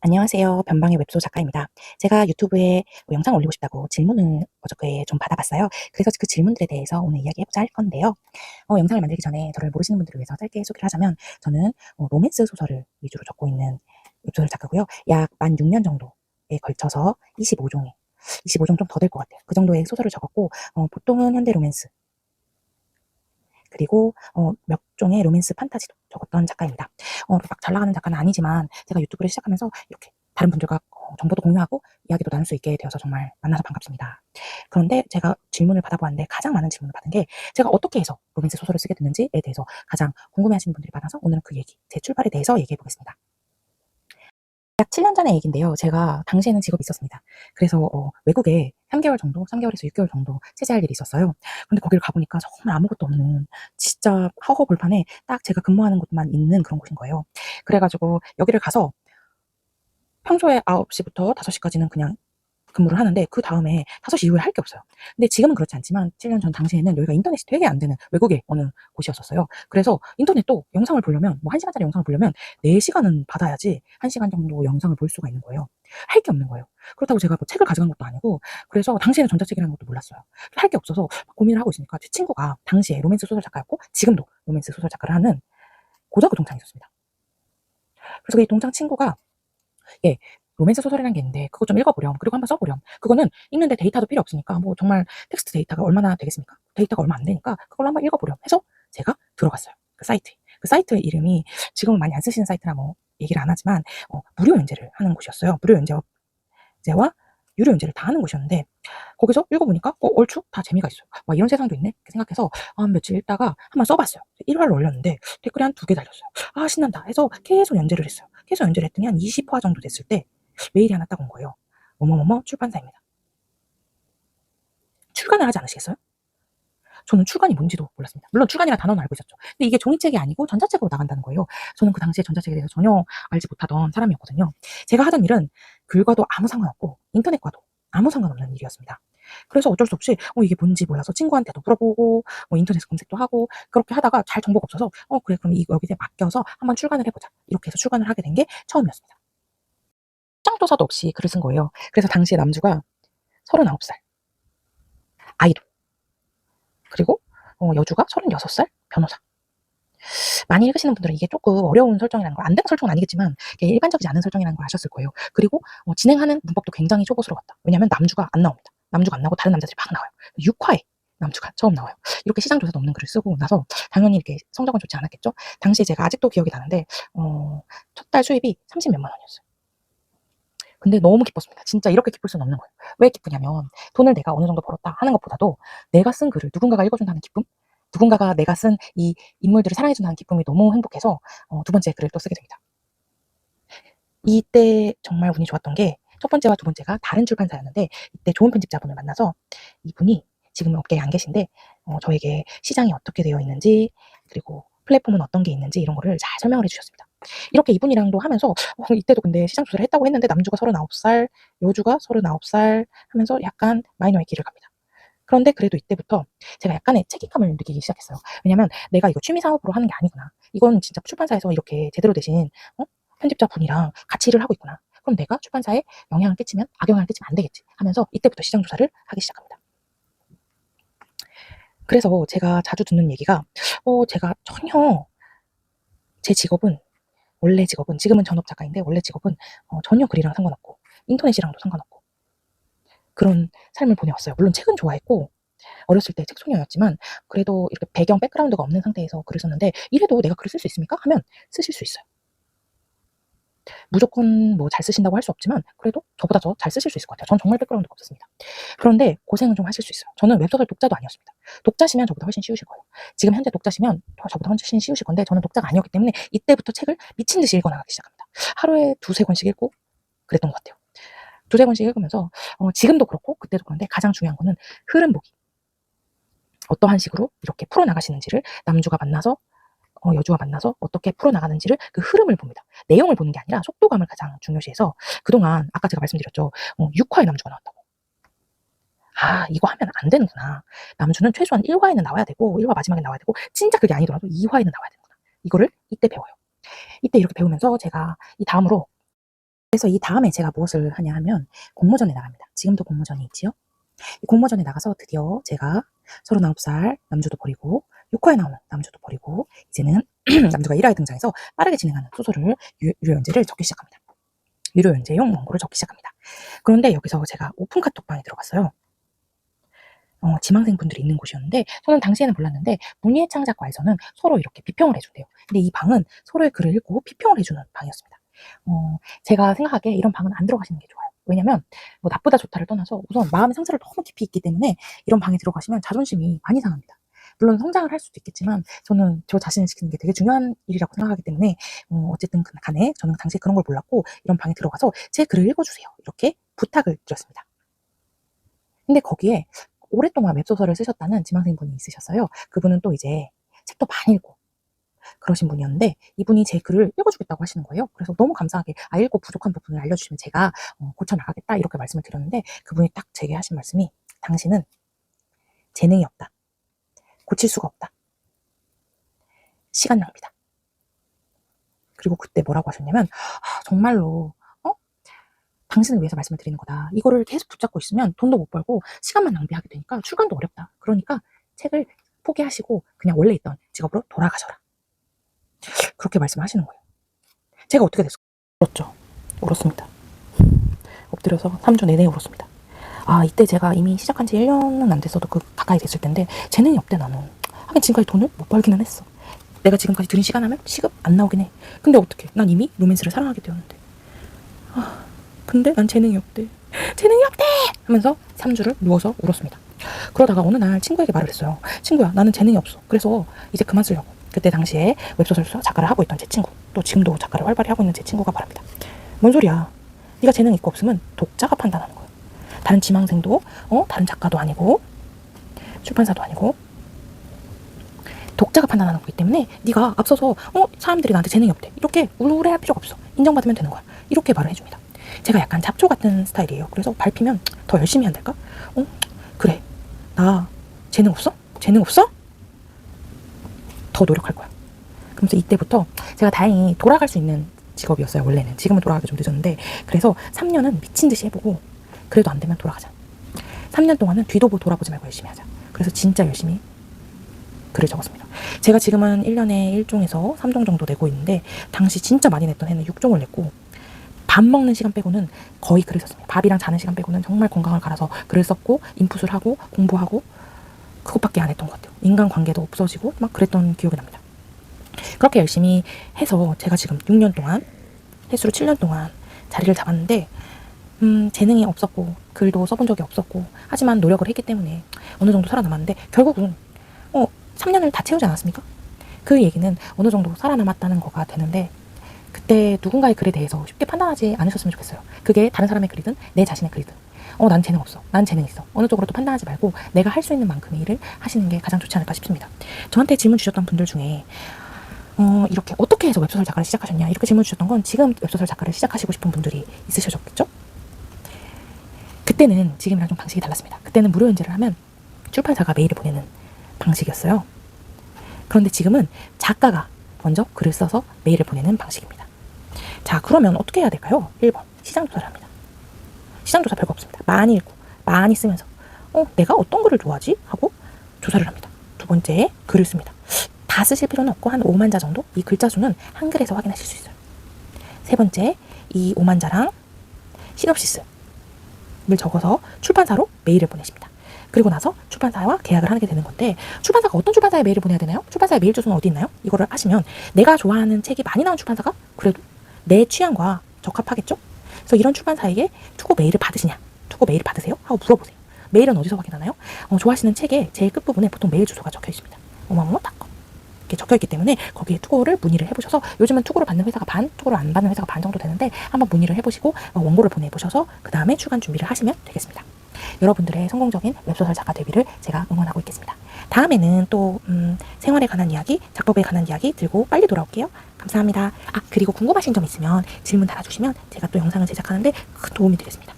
안녕하세요. 변방의 웹소 작가입니다. 제가 유튜브에 영상 올리고 싶다고 질문을 어저께 좀 받아봤어요. 그래서 그 질문들에 대해서 오늘 이야기해보자 할 건데요. 영상을 만들기 전에 저를 모르시는 분들을 위해서 짧게 소개를 하자면 저는 로맨스 소설을 위주로 적고 있는 웹소설 작가고요. 약 만 6년 정도에 걸쳐서 25종의 25종 좀 더 될 것 같아요. 그 정도의 소설을 적었고 보통은 현대 로맨스 그리고 몇 종의 로맨스 판타지도 적었던 작가입니다. 막 잘 나가는 작가는 아니지만 제가 유튜브를 시작하면서 이렇게 다른 분들과 정보도 공유하고 이야기도 나눌 수 있게 되어서 정말 만나서 반갑습니다. 그런데 제가 질문을 받아보았는데 가장 많은 질문을 받은 게 제가 어떻게 해서 로맨스 소설을 쓰게 됐는지에 대해서 가장 궁금해하시는 분들이 많아서 오늘은 그 얘기, 제 출발에 대해서 얘기해 보겠습니다. 약 7년 전의 얘기인데요. 제가 당시에는 직업이 있었습니다. 그래서 외국에 3개월 정도, 3개월에서 6개월 정도 체제할 일이 있었어요. 근데 거기를 가보니까 정말 아무것도 없는 진짜 허허벌판에 딱 제가 근무하는 곳만 있는 그런 곳인 거예요. 그래가지고 여기를 가서 평소에 9시부터 5시까지는 그냥 근무를 하는데 그 다음에 5시 이후에 할 게 없어요. 근데 지금은 그렇지 않지만 7년 전 당시에는 여기가 인터넷이 되게 안 되는 외국의 어느 곳이었었어요. 그래서 인터넷도 영상을 보려면 뭐 1시간짜리 영상을 보려면 4시간은 받아야지 1시간 정도 영상을 볼 수가 있는 거예요. 할 게 없는 거예요. 그렇다고 제가 뭐 책을 가져간 것도 아니고 그래서 당시에는 전자책이라는 것도 몰랐어요. 할 게 없어서 고민을 하고 있으니까 제 친구가 당시에 로맨스 소설 작가였고 지금도 로맨스 소설 작가를 하는 고등학교 동창이 있었습니다. 그래서 이 동창 친구가 예. 로맨스 소설이라는 게 있는데 그거 좀 읽어보렴. 그리고 한번 써보렴. 그거는 읽는데 데이터도 필요 없으니까 뭐 정말 텍스트 데이터가 얼마나 되겠습니까? 데이터가 얼마 안 되니까 그걸로 한번 읽어보렴 해서 제가 들어갔어요. 그 사이트에. 그 사이트의 이름이 지금은 많이 안 쓰시는 사이트라 뭐 얘기를 안 하지만 무료 연재를 하는 곳이었어요. 무료 연재와 유료 연재를 다 하는 곳이었는데 거기서 읽어보니까 얼추 다 재미가 있어요. 와 이런 세상도 있네 이렇게 생각해서 며칠 읽다가 한번 써봤어요. 1화를 올렸는데 댓글이 한 2개 달렸어요. 아 신난다 해서 계속 연재를 했어요. 계속 연재를 했더니 한 20화 정도 됐을 때 메일이 하나 딱 온 거예요. 뭐뭐뭐뭐 출판사입니다. 출간을 하지 않으시겠어요? 저는 출간이 뭔지도 몰랐습니다. 물론 출간이라는 단어는 알고 있었죠. 근데 이게 종이책이 아니고 전자책으로 나간다는 거예요. 저는 그 당시에 전자책에 대해서 전혀 알지 못하던 사람이었거든요. 제가 하던 일은 글과도 아무 상관없고 인터넷과도 아무 상관없는 일이었습니다. 그래서 어쩔 수 없이 이게 뭔지 몰라서 친구한테도 물어보고 뭐 인터넷 검색도 하고 그렇게 하다가 잘 정보가 없어서 그래 그럼 여기에 맡겨서 한번 출간을 해보자. 이렇게 해서 출간을 하게 된 게 처음이었습니다. 시장조사도 없이 글을 쓴 거예요. 그래서 당시에 남주가 39살 아이돌 그리고 여주가 36살 변호사. 많이 읽으시는 분들은 이게 조금 어려운 설정이라는 걸 안 되는 설정은 아니겠지만 이게 일반적이지 않은 설정이라는 걸 아셨을 거예요. 그리고 진행하는 문법도 굉장히 초보스러웠다. 왜냐하면 남주가 안 나옵니다. 남주가 안 나오고 다른 남자들이 막 나와요. 6화에 남주가 처음 나와요. 이렇게 시장 조사도 없는 글을 쓰고 나서 당연히 이렇게 성적은 좋지 않았겠죠. 당시에 제가 아직도 기억이 나는데 첫 달 수입이 30 몇만 원이었어요. 근데 너무 기뻤습니다. 진짜 이렇게 기쁠 수는 없는 거예요. 왜 기쁘냐면 돈을 내가 어느 정도 벌었다 하는 것보다도 내가 쓴 글을 누군가가 읽어준다는 기쁨? 누군가가 내가 쓴 이 인물들을 사랑해준다는 기쁨이 너무 행복해서 두 번째 글을 또 쓰게 됩니다. 이때 정말 운이 좋았던 게 첫 번째와 두 번째가 다른 출판사였는데 이때 좋은 편집자분을 만나서 이분이 지금은 업계에 안 계신데 저에게 시장이 어떻게 되어 있는지 그리고 플랫폼은 어떤 게 있는지 이런 거를 잘 설명을 해주셨습니다. 이렇게 이분이랑도 하면서 이때도 근데 시장 조사를 했다고 했는데 남주가 39살, 여주가 39살 하면서 약간 마이너의 길을 갑니다. 그런데 그래도 이때부터 제가 약간의 책임감을 느끼기 시작했어요. 왜냐면 내가 이거 취미 사업으로 하는 게 아니구나. 이건 진짜 출판사에서 이렇게 제대로 되신 편집자분이랑 같이 일을 하고 있구나. 그럼 내가 출판사에 영향을 끼치면 악영향을 끼치면 안 되겠지 하면서 이때부터 시장 조사를 하기 시작합니다. 그래서 제가 자주 듣는 얘기가 제가 전혀 제 직업은 원래 직업은 지금은 전업 작가인데 원래 직업은 전혀 글이랑 상관없고 인터넷이랑도 상관없고 그런 삶을 보내왔어요. 물론 책은 좋아했고 어렸을 때 책 소녀였지만 그래도 이렇게 배경 백그라운드가 없는 상태에서 글을 썼는데 이래도 내가 글을 쓸 수 있습니까? 하면 쓰실 수 있어요. 무조건 뭐 잘 쓰신다고 할 수 없지만 그래도 저보다 더 잘 쓰실 수 있을 것 같아요. 전 정말 백그라운드가 없었습니다. 그런데 고생은 좀 하실 수 있어요. 저는 웹소설 독자도 아니었습니다. 독자시면 저보다 훨씬 쉬우실 거예요. 지금 현재 독자시면 저보다 훨씬 쉬우실 건데 저는 독자가 아니었기 때문에 이때부터 책을 미친 듯이 읽어 나가기 시작합니다. 하루에 2-3권씩 읽고 그랬던 것 같아요. 2-3권씩 읽으면서 지금도 그렇고 그때도 그런데 가장 중요한 거는 흐름 보기. 어떠한 식으로 이렇게 풀어나가시는지를 남주가 만나서 여주와 만나서 어떻게 풀어나가는지를 그 흐름을 봅니다. 내용을 보는 게 아니라 속도감을 가장 중요시해서 그동안 아까 제가 말씀드렸죠. 6화에 남주가 나왔다고. 아 이거 하면 안 되는구나. 남주는 최소한 1화에는 나와야 되고 1화 마지막에 나와야 되고 진짜 그게 아니더라도 2화에는 나와야 되는구나. 이거를 이때 배워요. 이때 이렇게 배우면서 제가 이 다음으로 그래서 이 다음에 제가 무엇을 하냐 하면 공모전에 나갑니다. 지금도 공모전이 있지요. 이 공모전에 나가서 드디어 제가 39살 남주도 버리고 6화에 나오는 남주도 버리고 이제는 남주가 1화에 등장해서 빠르게 진행하는 소설을 유료연재를 적기 시작합니다. 유료연재용 원고를 적기 시작합니다. 그런데 여기서 제가 오픈 카톡방에 들어갔어요. 지망생 분들이 있는 곳이었는데 저는 당시에는 몰랐는데 문희애 창작과에서는 서로 이렇게 비평을 해준대요. 근데 이 방은 서로의 글을 읽고 비평을 해주는 방이었습니다. 제가 생각하기에 이런 방은 안 들어가시는 게 좋아요. 왜냐면 뭐 나쁘다 좋다를 떠나서 우선 마음의 상처를 너무 깊이 있기 때문에 이런 방에 들어가시면 자존심이 많이 상합니다. 물론 성장을 할 수도 있겠지만 저는 저 자신을 지키는 게 되게 중요한 일이라고 생각하기 때문에 어쨌든 간에 저는 당시에 그런 걸 몰랐고 이런 방에 들어가서 제 글을 읽어주세요. 이렇게 부탁을 드렸습니다. 근데 거기에 오랫동안 웹소설을 쓰셨다는 지망생분이 있으셨어요. 그분은 또 이제 책도 많이 읽고 그러신 분이었는데 이분이 제 글을 읽어주겠다고 하시는 거예요. 그래서 너무 감사하게 읽고 부족한 부분을 알려주시면 제가 고쳐나가겠다 이렇게 말씀을 드렸는데 그분이 딱 제게 하신 말씀이 당신은 재능이 없다. 고칠 수가 없다. 시간 낭비다. 그리고 그때 뭐라고 하셨냐면 정말로 당신을 위해서 말씀을 드리는 거다. 이거를 계속 붙잡고 있으면 돈도 못 벌고 시간만 낭비하게 되니까 출간도 어렵다. 그러니까 책을 포기하시고 그냥 원래 있던 직업으로 돌아가셔라. 그렇게 말씀하시는 거예요. 제가 어떻게 됐어요? 울었죠. 울었습니다. 엎드려서 3주 내내 울었습니다. 이때 제가 이미 시작한 지 1년은 안 됐어도 가까이 됐을 텐데 재능이 없대 나는. 하긴 지금까지 돈을 못 벌기는 했어. 내가 지금까지 들인 시간 하면 시급 안 나오긴 해. 근데 어떡해. 난 이미 로맨스를 사랑하게 되었는데. 근데 난 재능이 없대. 재능이 없대! 하면서 3주를 누워서 울었습니다. 그러다가 어느 날 친구에게 말을 했어요. 친구야, 나는 재능이 없어. 그래서 이제 그만 쓰려고. 그때 당시에 웹소설 작가를 하고 있던 제 친구, 또 지금도 작가를 활발히 하고 있는 제 친구가 말합니다. 뭔 소리야. 네가 재능 있고 없으면 독자가 판단하는 거야. 다른 지망생도 다른 작가도 아니고 출판사도 아니고 독자가 판단하는 거기 때문에 네가 앞서서 사람들이 나한테 재능이 없대. 이렇게 우울해할 필요가 없어. 인정받으면 되는 거야. 이렇게 말을 해줍니다. 제가 약간 잡초 같은 스타일이에요. 그래서 밟히면 더 열심히 해야 될까? 그래. 나 재능 없어? 재능 없어? 더 노력할 거야. 그러면서 이때부터 제가 다행히 돌아갈 수 있는 직업이었어요. 원래는. 지금은 돌아가기 좀 늦었는데 그래서 3년은 미친 듯이 해보고 그래도 안 되면 돌아가자. 3년 동안은 뒤도 돌아보지 말고 열심히 하자. 그래서 진짜 열심히 글을 적었습니다. 제가 지금은 1년에 1종에서 3종 정도 내고 있는데 당시 진짜 많이 냈던 해는 6종을 냈고 밥 먹는 시간 빼고는 거의 글을 썼습니다. 밥이랑 자는 시간 빼고는 정말 건강을 갈아서 글을 썼고 인풋을 하고 공부하고 그것밖에 안 했던 것 같아요. 인간관계도 없어지고 막 그랬던 기억이 납니다. 그렇게 열심히 해서 제가 지금 6년 동안 횟수로 7년 동안 자리를 잡았는데 재능이 없었고 글도 써본 적이 없었고 하지만 노력을 했기 때문에 어느 정도 살아남았는데 결국은 3년을 다 채우지 않았습니까? 그 얘기는 어느 정도 살아남았다는 거가 되는데 그때 누군가의 글에 대해서 쉽게 판단하지 않으셨으면 좋겠어요. 그게 다른 사람의 글이든 내 자신의 글이든 난 재능 없어. 난 재능 있어. 어느 쪽으로도 판단하지 말고 내가 할 수 있는 만큼의 일을 하시는 게 가장 좋지 않을까 싶습니다. 저한테 질문 주셨던 분들 중에 이렇게 어떻게 해서 웹소설 작가를 시작하셨냐 이렇게 질문 주셨던 건 지금 웹소설 작가를 시작하시고 싶은 분들이 있으셨겠죠? 그때는 지금이랑 좀 방식이 달랐습니다. 그때는 무료 연재를 하면 출판사가 메일을 보내는 방식이었어요. 그런데 지금은 작가가 먼저 글을 써서 메일을 보내는 방식입니다. 자, 그러면 어떻게 해야 될까요? 1번, 시장조사를 합니다. 시장조사 별거 없습니다. 많이 읽고 많이 쓰면서 내가 어떤 글을 좋아하지? 하고 조사를 합니다. 두 번째, 글을 씁니다. 다 쓰실 필요는 없고 한 5만 자 정도? 이 글자 수는 한글에서 확인하실 수 있어요. 세 번째, 이 5만 자랑 시놉시스를 적어서 출판사로 메일을 보내십니다. 그리고 나서 출판사와 계약을 하게 되는 건데 출판사가 어떤 출판사에 메일을 보내야 되나요? 출판사의 메일 주소는 어디 있나요? 이거를 하시면 내가 좋아하는 책이 많이 나온 출판사가 그래도 내 취향과 적합하겠죠? 그래서 이런 출판사에게 투고 메일을 받으시냐? 투고 메일을 받으세요? 하고 물어보세요. 메일은 어디서 확인하나요? 좋아하시는 책의 제일 끝부분에 보통 메일 주소가 적혀 있습니다. 어머머닷컴 이렇게 적혀 있기 때문에 거기에 투고를 문의를 해보셔서 요즘은 투고를 받는 회사가 반, 투고를 안 받는 회사가 반 정도 되는데 한번 문의를 해보시고 원고를 보내보셔서 그 다음에 출간 준비를 하시면 되겠습니다. 여러분들의 성공적인 웹소설 작가 데뷔를 제가 응원하고 있겠습니다. 다음에는 또 생활에 관한 이야기, 작법에 관한 이야기 들고 빨리 돌아올게요. 감사합니다. 그리고 궁금하신 점 있으면 질문 달아주시면 제가 또 영상을 제작하는데 큰 도움이 되겠습니다.